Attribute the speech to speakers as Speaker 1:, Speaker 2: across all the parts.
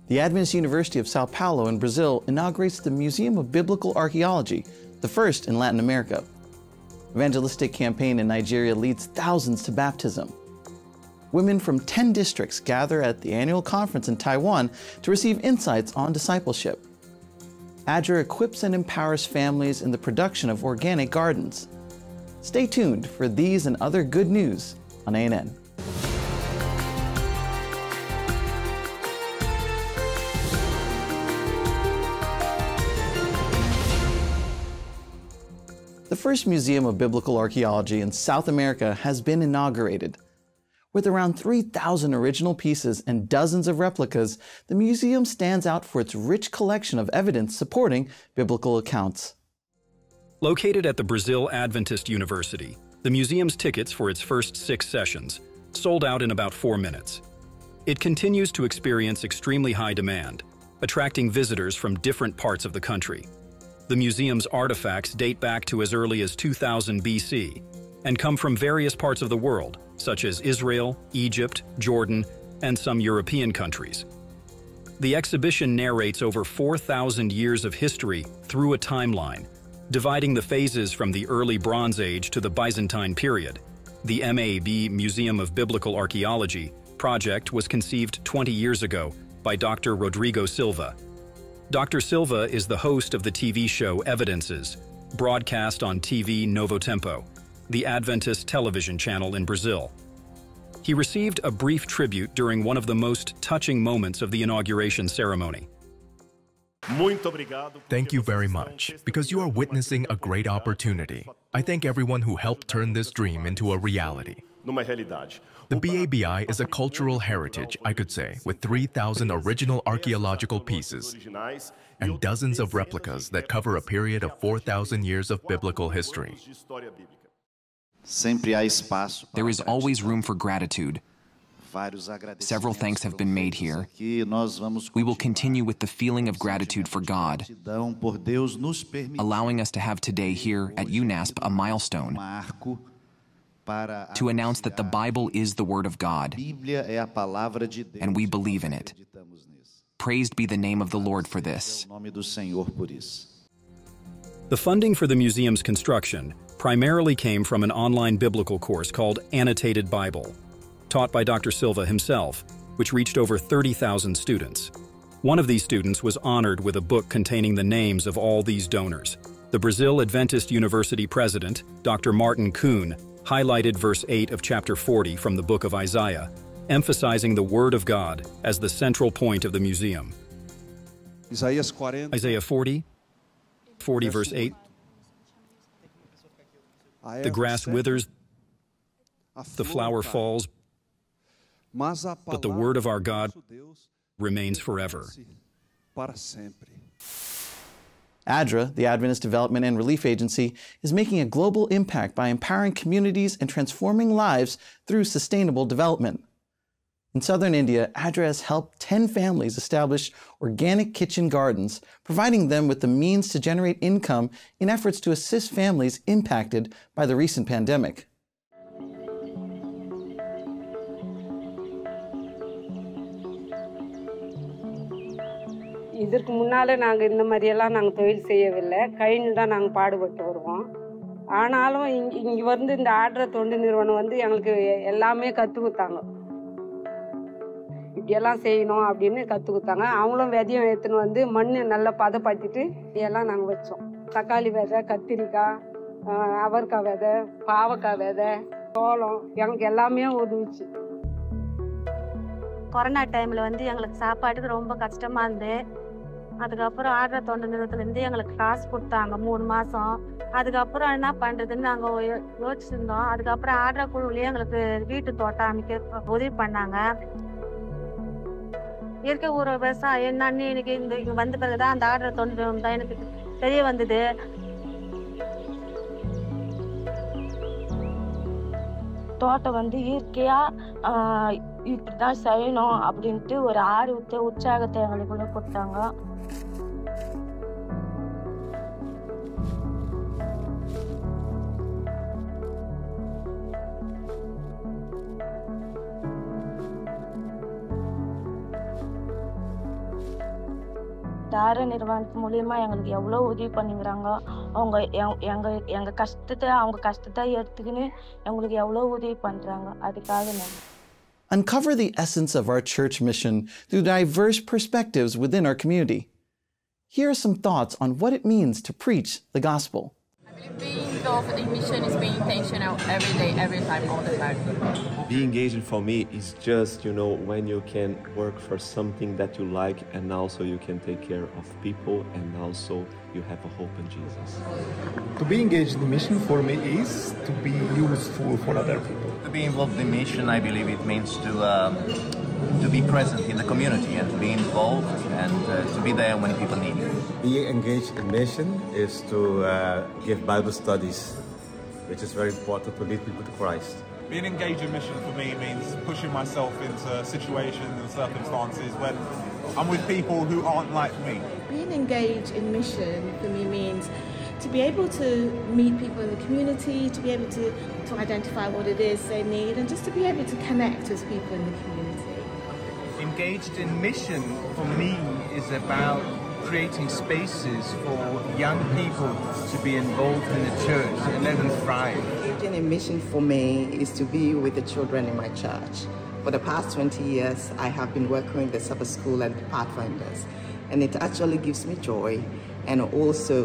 Speaker 1: The Adventist University of São Paulo in Brazil inaugurates the Museum of Biblical Archaeology, the first in Latin America. Evangelistic campaign in Nigeria leads thousands to baptism. Women from 10 districts gather at the annual conference in Taiwan to receive insights on discipleship. ADRA equips and empowers families in the production of organic gardens. Stay tuned for these and other good news on ANN. The first Museum of Biblical Archaeology in South America has been inaugurated. With around 3,000 original pieces and dozens of replicas, the museum stands out for its rich collection of evidence supporting biblical accounts.
Speaker 2: Located at the Brazil Adventist University, the museum's tickets for its first 6 sessions sold out in about 4 minutes. It continues to experience extremely high demand, attracting visitors from different parts of the country. The museum's artifacts date back to as early as 2000 BC and come from various parts of the world, such as Israel, Egypt, Jordan, and some European countries. The exhibition narrates over 4,000 years of history through a timeline, dividing the phases from the early Bronze Age to the Byzantine period. The MAB Museum of Biblical Archaeology project was conceived 20 years ago by Dr. Rodrigo Silva. Dr. Silva is the host of the TV show Evidences, broadcast on TV Novo Tempo, the Adventist television channel in Brazil. He received a brief tribute during one of the most touching moments of the inauguration ceremony.
Speaker 3: Thank you very much, because you are witnessing a great opportunity. I thank everyone who helped turn this dream into a reality. The BABI is a cultural heritage, I could say, with 3,000 original archaeological pieces and dozens of replicas that cover a period of 4,000 years of biblical history.
Speaker 4: There is always room for gratitude. Several thanks have been made here. We will continue with the feeling of gratitude for God, allowing us to have today here at UNASP a milestone to announce that the Bible is the Word of God, and we believe in it. Praised be the name of the Lord for this.
Speaker 2: The funding for the museum's construction primarily came from an online biblical course called Annotated Bible, taught by Dr. Silva himself, which reached over 30,000 students. One of these students was honored with a book containing the names of all these donors. The Brazil Adventist University president, Dr. Martin Kuhn, highlighted verse 8 of chapter 40 from the book of Isaiah, emphasizing the Word of God as the central point of the museum. Isaiah 40 verse 8, the grass withers, the flower falls, but the word of our God remains forever.
Speaker 1: ADRA, the Adventist Development and Relief Agency, is making a global impact by empowering communities and transforming lives through sustainable development. In southern India, ADRA has helped 10 families establish organic kitchen gardens, providing them with the means to generate income in efforts to assist families impacted by the recent pandemic.
Speaker 5: இதற்கு முன்னால நாங்க இந்த மாதிரி எல்லாம் நாங்க தொழில் செய்யவில்லை. கையில் தான் நாங்க பாடுபட்டு வருவோம். ஆனாலும் இங்க வந்து இந்த ஆட்ர தொண்டு நிறுவனம் வந்து எங்களுக்கு எல்லாமே கத்து கொடுத்தாங்க. இப்படி எல்லாம் செய்யணும் அப்படினு கத்து கொடுத்தாங்க. அவங்களும் விதையும் எடுத்துன்னு வந்து மண்ணை நல்லா பதப்படுத்திட்டு எல்லாம் நாங்க வெச்சோம். தக்காளி விதை, கத்திரிக்காய், அவரைக்காய் விதை, பாவக்காய் விதை, சோளம் எங்களுக்கு எல்லாமே உதவுச்சு.
Speaker 6: கொரோனா டைம்ல வந்து எங்களுக்கு சாப்பாட்டுக்கு ரொம்ப கஷ்டமா இருந்து, அதுக்கப்புறம் ஆட்ர தொண்டு நிறுவனத்துலேருந்து எங்களுக்கு காசு கொடுத்தாங்க 3 மாதம். அதுக்கப்புறம் என்ன பண்ணுறதுன்னு நாங்கள் யோசிச்சிருந்தோம். அதுக்கப்புறம் ஆட்ர குழுவிலேயே எங்களுக்கு வீட்டு தோட்டம் அமைக்க உதவி பண்ணாங்க. இயற்கை ஊற விவசாயம் என்னன்னு எனக்கு இங்கே வந்த பிறகு தான் அந்த ஆட்ர தொண்டு நிறுவனம் தான் எனக்கு தெரிய வந்தது. தோட்டம் வந்து இயற்கையாக இப்படி தான் செய்யணும் அப்படின்ட்டு ஒரு ஆர்வத்தை உற்சாகத்தை எங்களுக்குள்ள கொடுத்தாங்க. ADRA நிறுவனத்து மூலியமா எங்களுக்கு எவ்வளவு உதவி பண்ணிங்கறாங்க. எங்க கஷ்டத்தை எடுத்துக்கின்னு எங்களுக்கு எவ்வளவு உதவி பண்றாங்க. அதுக்காக நன்றி.
Speaker 1: Uncover the essence of our church mission through diverse perspectives within our community. Here are some thoughts on what it means to preach the gospel.
Speaker 7: Being involved in mission is being intentional every day, every time, all the time.
Speaker 8: Being engaged for me is just, when you can work for something that you like and also you can take care of people and also you have a hope in Jesus.
Speaker 9: To be engaged in mission for me is to be useful for other people.
Speaker 10: To be involved in mission, I believe it means to be present in the community and to be involved and to be there when people need you.
Speaker 11: Being engaged in mission is to give Bible studies, which is very important to lead people to Christ.
Speaker 12: Being engaged in mission for me means pushing myself into situations and circumstances when I'm with people who aren't like me.
Speaker 13: Being engaged in mission for me means to be able to meet people in the community, to be able to identify what it is they need, and just to be able to connect with people in the community.
Speaker 14: Engaged in mission for me is about creating spaces for young people to be involved in the church and let them thrive.
Speaker 15: Engaging in mission for me is to be with the children in my church. For the past 20 years, I have been working with the Sabbath School and Pathfinders, and it actually gives me joy, and also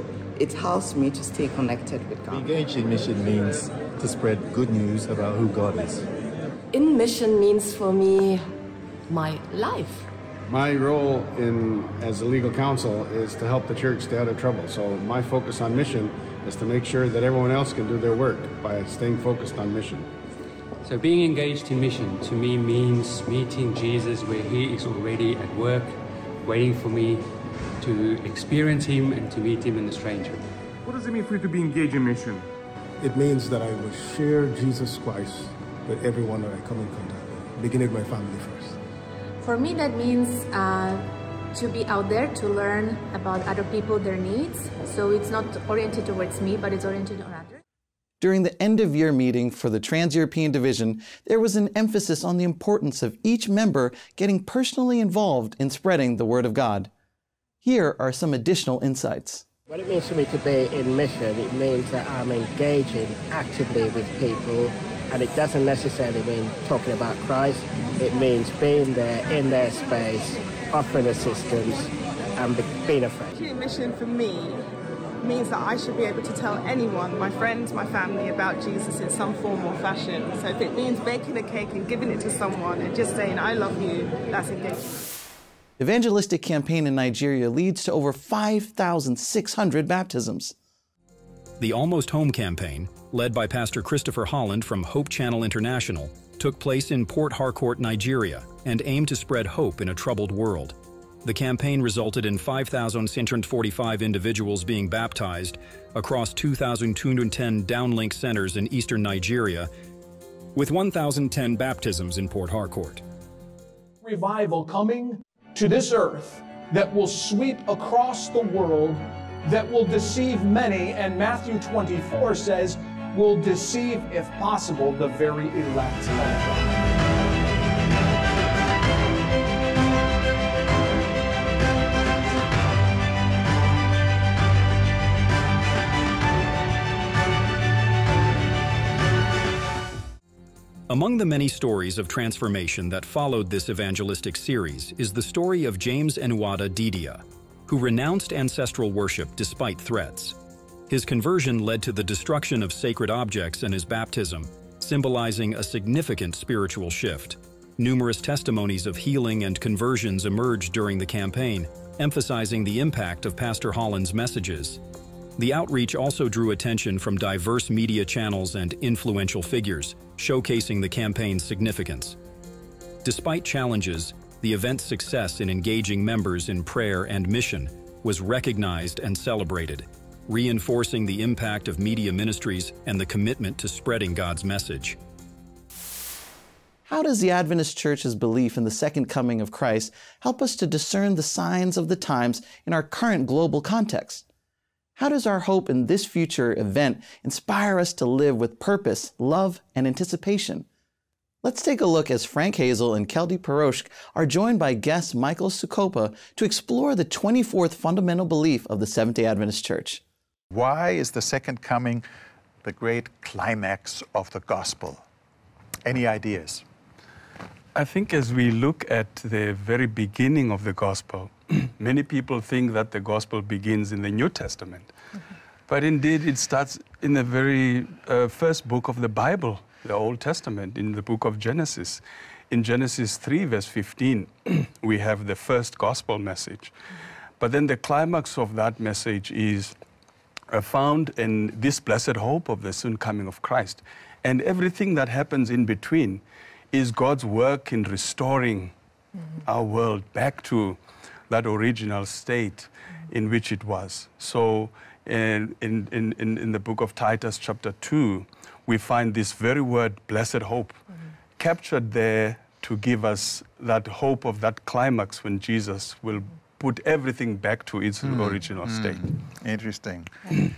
Speaker 15: it helps me to stay connected with God.
Speaker 11: Engaged in mission means to spread good news about who God is.
Speaker 16: In mission means for me my life.
Speaker 17: My role as a legal counsel is to help the church stay out of trouble. So my focus on mission is to make sure that everyone else can do their work by staying focused on mission.
Speaker 18: So being engaged in mission to me means meeting Jesus where he is already at work, waiting for me to experience him and to meet him in the stranger.
Speaker 9: What does it mean for you to be engaged in mission?
Speaker 11: It means that I will share Jesus Christ with everyone that I come in contact with, beginning with my family first.
Speaker 19: For me, that means to be out there to learn about other people, their needs. So it's not oriented towards me, but it's oriented on others.
Speaker 1: During the end-of-year meeting for the Trans-European Division, there was an emphasis on the importance of each member getting personally involved in spreading the Word of God. Here are some additional insights.
Speaker 20: What it means for me to be in mission, it means that I'm engaging actively with people, and it doesn't necessarily mean talking about Christ. It means being there in their space, offering assistance, and being a friend.
Speaker 21: Mission for me means that I should be able to tell anyone, my friends, my family, about Jesus in some form or fashion. So if it means baking a cake and giving it to someone and just saying, I love you, that's engagement.
Speaker 1: Evangelistic campaign in Nigeria leads to over 5,600 baptisms.
Speaker 2: The Almost Home campaign, led by Pastor Christopher Holland from Hope Channel International, took place in Port Harcourt, Nigeria, and aimed to spread hope in a troubled world. The campaign resulted in 5,645 individuals being baptized across 2,210 downlink centers in eastern Nigeria, with 1,010 baptisms in Port Harcourt.
Speaker 22: Revival coming to this earth that will sweep across the world, that will deceive many, and Matthew 24 says, will deceive, if possible, the very elect of God.
Speaker 2: Among the many stories of transformation that followed this evangelistic series is the story of James Enuada Didia, who renounced ancestral worship despite threats. His conversion led to the destruction of sacred objects and his baptism, symbolizing a significant spiritual shift. Numerous testimonies of healing and conversions emerged during the campaign, emphasizing the impact of Pastor Holland's messages. The outreach also drew attention from diverse media channels and influential figures, showcasing the campaign's significance. Despite challenges, the event's success in engaging members in prayer and mission was recognized and celebrated, reinforcing the impact of media ministries and the commitment to spreading God's message.
Speaker 1: How does the Adventist Church's belief in the second coming of Christ help us to discern the signs of the times in our current global context? How does our hope in this future event inspire us to live with purpose, love, and anticipation? Let's take a look as Frank Hazel and Keldy Paroshk are joined by guest Michael Sukopa to explore the 24th fundamental belief of the Seventh-day Adventist Church.
Speaker 3: Why is the second coming the great climax of the gospel? Any ideas?
Speaker 4: I think as we look at the very beginning of the gospel, many people think that the gospel begins in the New Testament. But indeed, it starts in the very first book of the Bible, the Old Testament, in the book of Genesis. In Genesis 3, verse 15, we have the first gospel message. But then the climax of that message is found in this blessed hope of the soon coming of Christ. And everything that happens in between is God's work in restoring our world back to that original state in which it was. So in the book of Titus, chapter 2, we find this very word, blessed hope, captured there to give us that hope of that climax when Jesus will put everything back to its original state.
Speaker 3: Interesting.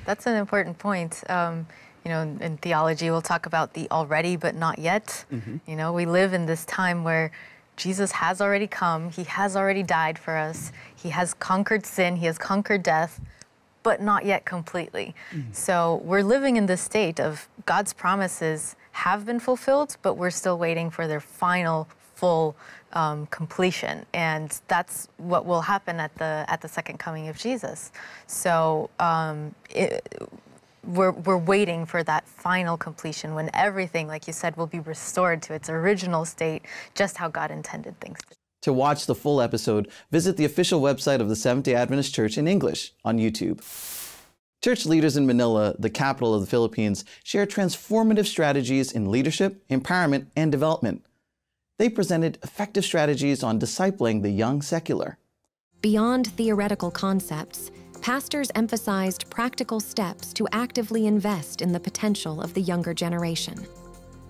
Speaker 23: That's an important point. You know, in theology, we'll talk about the already but not yet. You know, we live in this time where Jesus has already come. He has already died for us. He has conquered sin. He has conquered death, but not yet completely. So we're living in this state of God's promises have been fulfilled, but we're still waiting for their final, full completion. And that's what will happen at the second coming of Jesus. So we're waiting for that final completion when everything, like you said, will be restored to its original state, just how God intended things to be.
Speaker 1: To watch the full episode, visit the official website of the Seventh-day Adventist Church in English on YouTube. Church leaders in Manila, the capital of the Philippines, share transformative strategies in leadership, empowerment, and development. They presented effective strategies on discipling the young secular.
Speaker 24: Beyond theoretical concepts, pastors emphasized practical steps to actively invest in the potential of the younger generation.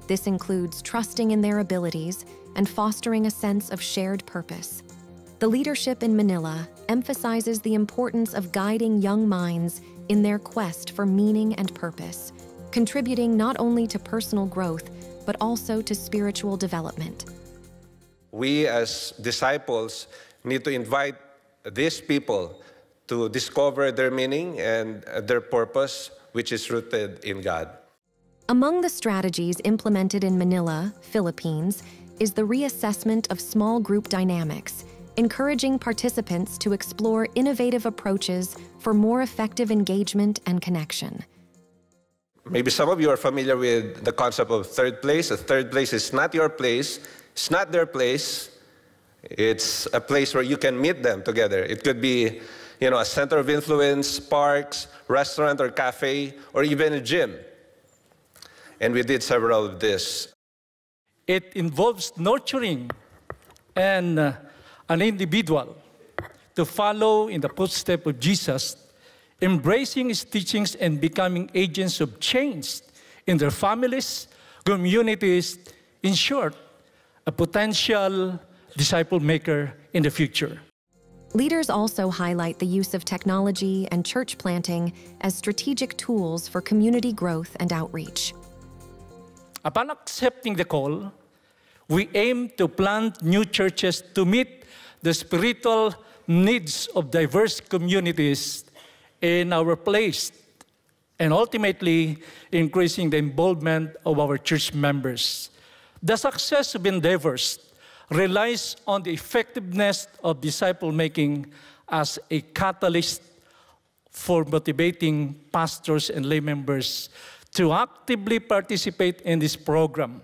Speaker 24: This includes trusting in their abilities and fostering a sense of shared purpose. The leadership in Manila emphasizes the importance of guiding young minds in their quest for meaning and purpose, contributing not only to personal growth, but also to spiritual development.
Speaker 25: We as disciples need to invite these people to discover their meaning and their purpose, which is rooted in God.
Speaker 24: Among the strategies implemented in Manila, Philippines, is the reassessment of small group dynamics, encouraging participants to explore innovative approaches for more effective engagement and connection.
Speaker 25: Maybe some of you are familiar with the concept of third place. A third place is not your place, it's not their place, it's a place where you can meet them together. It could be, you know, a center of influence, parks, restaurant or cafe, or even a gym. And we did several of this.
Speaker 26: It involves nurturing an individual to follow in the footsteps of Jesus, embracing his teachings and becoming agents of change in their families, communities, in short, a potential disciple maker in the future.
Speaker 24: Leaders also highlight the use of technology and church planting as strategic tools for community growth and outreach.
Speaker 26: Upon accepting the call, we aim to plant new churches to meet the spiritual needs of diverse communities in our place, and ultimately increasing the involvement of our church members. The success of endeavors relies on the effectiveness of disciple-making as a catalyst for motivating pastors and lay members to actively participate in this program,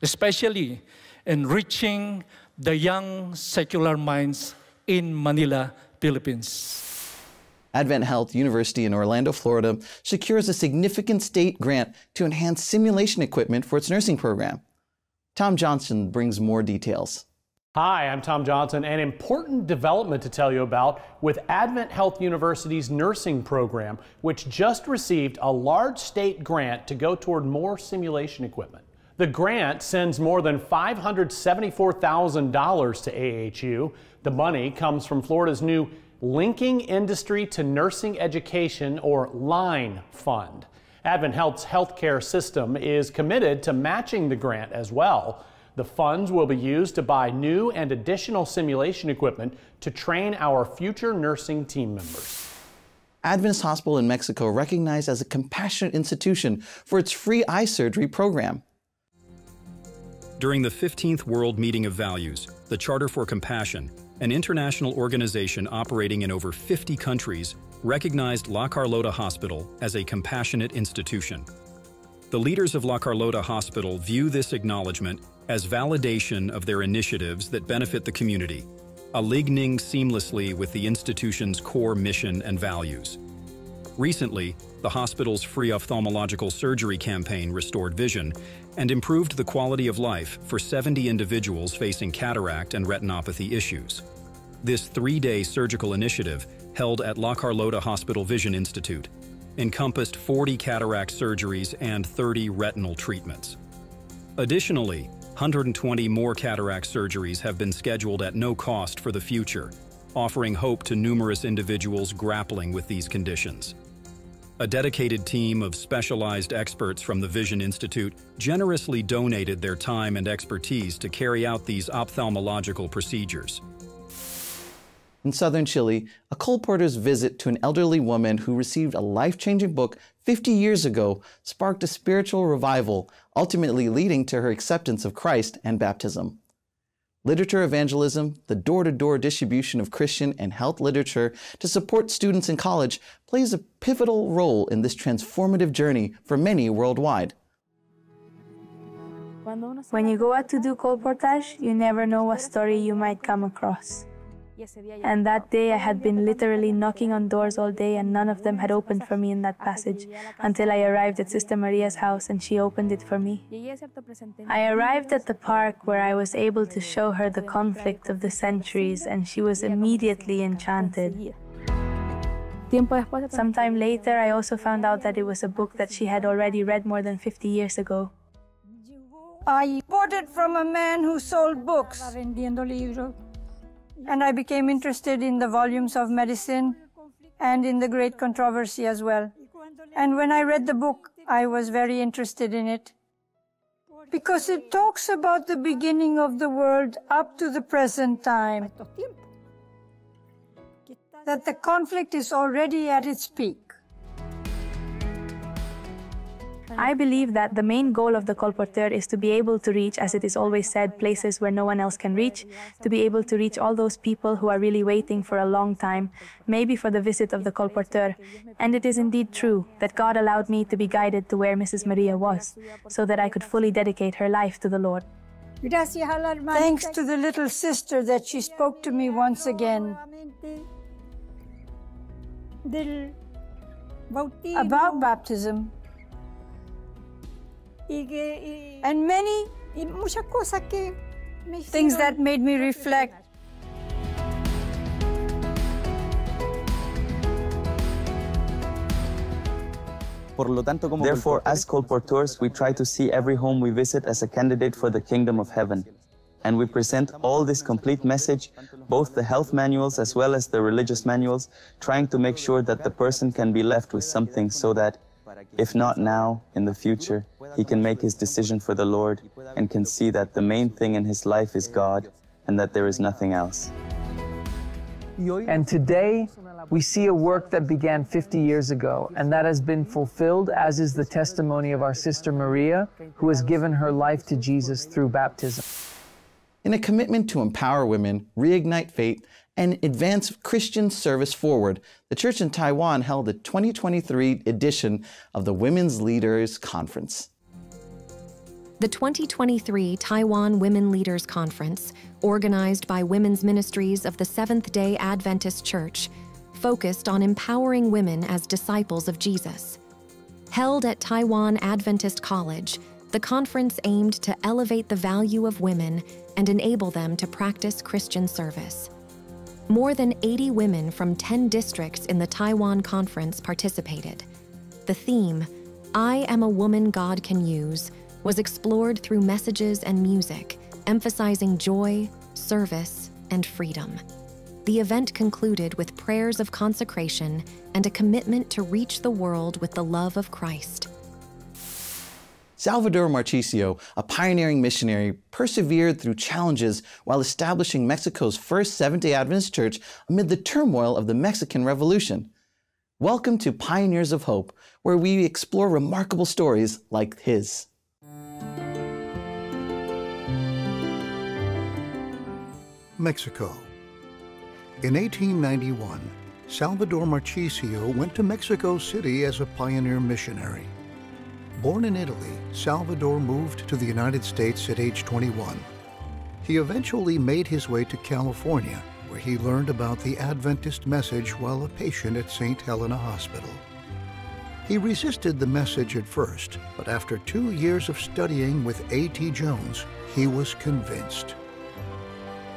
Speaker 26: especially in reaching the young secular minds in Manila, Philippines.
Speaker 1: Advent Health University in Orlando, Florida, secures a significant state grant to enhance simulation equipment for its nursing program. Tom Johnson brings more details.
Speaker 27: Hi, I'm Tom Johnson. An important development to tell you about with Advent Health University's nursing program, which just received a large state grant to go toward more simulation equipment. The grant sends more than $574,000 to AHU. The money comes from Florida's new Linking Industry to Nursing Education, or LINE Fund. Advent Health's healthcare system is committed to matching the grant as well. The funds will be used to buy new and additional simulation equipment to train our future nursing team members.
Speaker 1: Adventist Hospital in Mexico recognized as a compassionate institution for its free eye surgery program.
Speaker 2: During the 15th World Meeting of Values, the Charter for Compassion, an international organization operating in over 50 countries, recognized La Carlota Hospital as a compassionate institution. The leaders of La Carlota Hospital view this acknowledgement as validation of their initiatives that benefit the community, aligning seamlessly with the institution's core mission and values. Recently, the hospital's free ophthalmological surgery campaign restored vision and improved the quality of life for 70 individuals facing cataract and retinopathy issues. This 3-day surgical initiative, held at La Carlota Hospital Vision Institute, encompassed 40 cataract surgeries and 30 retinal treatments. Additionally, 120 more cataract surgeries have been scheduled at no cost for the future, offering hope to numerous individuals grappling with these conditions. A dedicated team of specialized experts from the Vision Institute generously donated their time and expertise to carry out these ophthalmological procedures.
Speaker 1: In southern Chile, a colporteur's visit to an elderly woman who received a life-changing book 50 years ago sparked a spiritual revival, ultimately leading to her acceptance of Christ and baptism. Literature evangelism, the door-to-door distribution of Christian and health literature to support students in college, plays a pivotal role in this transformative journey for many worldwide.
Speaker 5: When you go out to do colportage, you never know what story you might come across. And that day I had been literally knocking on doors all day and none of them had opened for me in that passage until I arrived at Sister Maria's house and she opened it for me. I arrived at the park where I was able to show her the conflict of the centuries and she was immediately enchanted. Sometime later I also found out that it was a book that she had already read more than 50 years ago.
Speaker 6: I bought it from a man who sold books. And I became interested in the volumes of medicine and in the great controversy as well. And when I read the book, I was very interested in it because it talks about the beginning of the world up to the present time, that the conflict is already at its peak.
Speaker 5: I believe that the main goal of the colporteur is to be able to reach, as it is always said, places where no one else can reach, to be able to reach all those people who are really waiting for a long time, maybe for the visit of the colporteur. And it is indeed true that God allowed me to be guided to where Mrs. Maria was, so that I could fully dedicate her life to the Lord.
Speaker 6: Thanks to the little sister that she spoke to me once again about baptism. And many things that made me reflect.
Speaker 7: Therefore, as colporteurs, we try to see every home we visit as a candidate for the kingdom of heaven. And we present all this complete message, both the health manuals as well as the religious manuals, trying to make sure that the person can be left with something so that, if not now, in the future, he can make his decision for the Lord and can see that the main thing in his life is God and that there is nothing else.
Speaker 8: And today, we see a work that began 50 years ago and that has been fulfilled, as is the testimony of our sister Maria, who has given her life to Jesus through baptism.
Speaker 1: In a commitment to empower women, reignite faith, and advance Christian service forward, the church in Taiwan held the 2023 edition of the Women's Leaders Conference.
Speaker 24: The 2023 Taiwan Women Leaders Conference, organized by Women's Ministries of the Seventh-day Adventist Church, focused on empowering women as disciples of Jesus. Held at Taiwan Adventist College, the conference aimed to elevate the value of women and enable them to practice Christian service. More than 80 women from 10 districts in the Taiwan Conference participated. The theme, I am a woman God can use, was explored through messages and music, emphasizing joy, service, and freedom. The event concluded with prayers of consecration and a commitment to reach the world with the love of Christ.
Speaker 1: Salvador Marchisio, a pioneering missionary, persevered through challenges while establishing Mexico's first Seventh-day Adventist Church amid the turmoil of the Mexican Revolution. Welcome to Pioneers of Hope, where we explore remarkable stories like his.
Speaker 10: Mexico. In 1891, Salvador Marchisio went to Mexico City as a pioneer missionary. Born in Italy, Salvador moved to the United States at age 21. He eventually made his way to California, where he learned about the Adventist message while a patient at St. Helena Hospital. He resisted the message at first, but after 2 years of studying with A.T. Jones, he was convinced.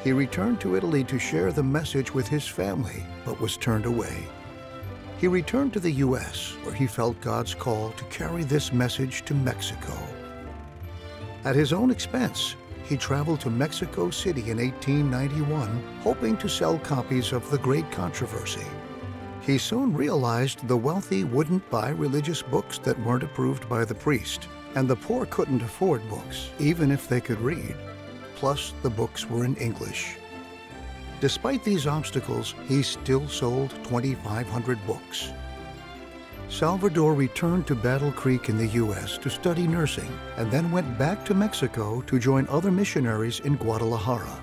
Speaker 10: He returned to Italy to share the message with his family, but was turned away. He returned to the U.S., where he felt God's call to carry this message to Mexico. At his own expense, he traveled to Mexico City in 1891, hoping to sell copies of The Great Controversy. He soon realized the wealthy wouldn't buy religious books that weren't approved by the priest, and the poor couldn't afford books, even if they could read. Plus, the books were in English. Despite these obstacles, he still sold 2,500 books. Salvador returned to Battle Creek in the U.S. to study nursing, and then went back to Mexico to join other missionaries in Guadalajara.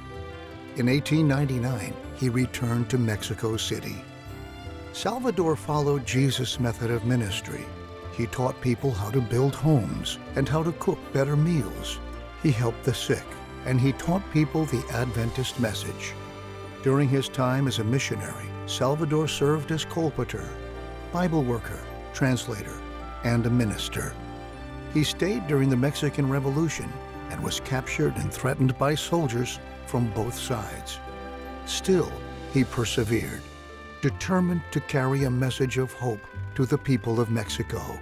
Speaker 10: In 1899, he returned to Mexico City. Salvador followed Jesus' method of ministry. He taught people how to build homes and how to cook better meals. He helped the sick, and he taught people the Adventist message. During his time as a missionary, Salvador served as colporteur, Bible worker, translator, and a minister. He stayed during the Mexican Revolution and was captured and threatened by soldiers from both sides. Still, he persevered, determined to carry a message of hope to the people of Mexico.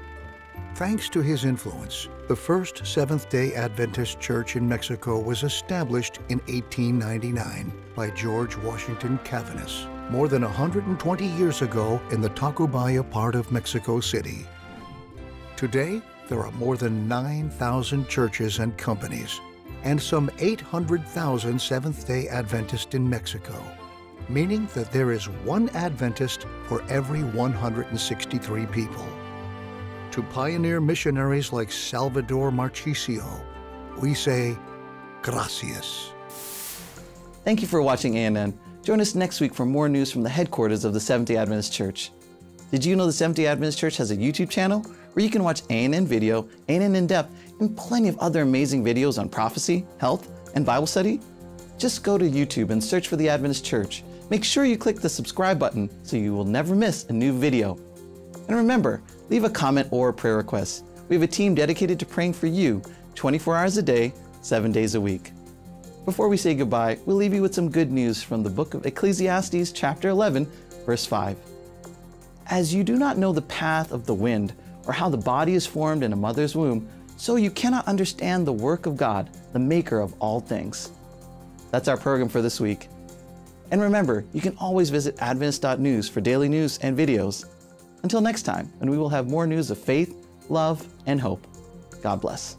Speaker 10: Thanks to his influence, the first Seventh-day Adventist Church in Mexico was established in 1899 by George Washington Cavanis, more than 120 years ago in the Tacubaya part of Mexico City. Today, there are more than 9,000 churches and companies, and some 800,000 Seventh-day Adventists in Mexico, meaning that there is one Adventist for every 163 people. To pioneer missionaries like Salvador Marchisio, we say, gracias.
Speaker 1: Thank you for watching ANN. Join us next week for more news from the headquarters of the Seventh-day Adventist Church. Did you know the Seventh-day Adventist Church has a YouTube channel where you can watch ANN Video, ANN In Depth, and plenty of other amazing videos on prophecy, health, and Bible study? Just go to YouTube and search for the Adventist Church. Make sure you click the subscribe button so you will never miss a new video. And remember, leave a comment or a prayer request. We have a team dedicated to praying for you 24 hours a day, 7 days a week. Before we say goodbye, we'll leave you with some good news from the book of Ecclesiastes, chapter 11, verse 5. As you do not know the path of the wind, or how the body is formed in a mother's womb, so you cannot understand the work of God, the maker of all things. That's our program for this week. And remember, you can always visit adventist.news for daily news and videos. Until next time, when we will have more news of faith, love, and hope. God bless.